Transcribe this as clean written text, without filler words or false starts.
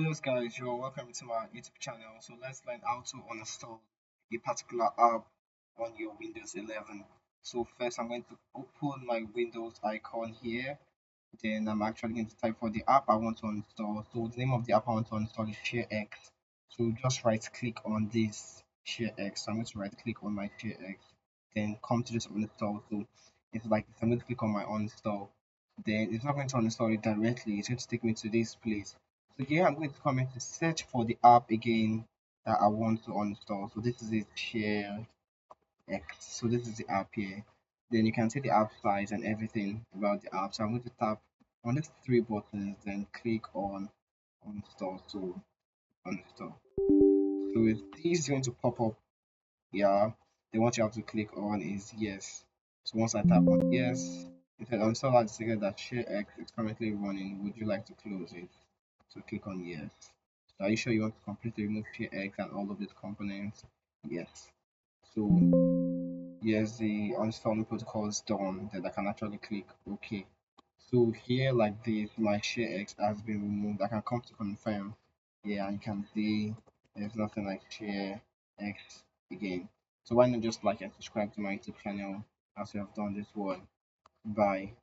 Hello guys, you're welcome to my YouTube channel. So let's learn how to uninstall a particular app on your Windows 11. So first I'm going to open my Windows icon here. Then I'm actually going to type for the app I want to install. So the name of the app I want to install is ShareX. So just right click on this ShareX. So I'm going to right click on my ShareX. Then come to this uninstall. So it's like this. I'm going to click on my uninstall. Then it's not going to uninstall it directly. It's going to take me to this place. So here I'm going to come in to search for the app again that I want to uninstall. So this is it, ShareX. So this is the app here. Then you can see the app size and everything about the app. So I'm going to tap on these three buttons, then click on uninstall. So uninstall. So this is going to pop up. Yeah. Then what you have to click on is yes. So once I tap on yes, it said uninstall as secret that ShareX is currently running. Would you like to close it? So click on yes. So are you sure you want to completely remove ShareX and all of these components? Yes. So yes, the uninstalling protocol is done. Then I can actually click OK. So here like this, my ShareX has been removed. I can come to confirm. Yeah, and you can see there's nothing like ShareX again. So why not just like and subscribe to my YouTube channel as you have done this one. Bye.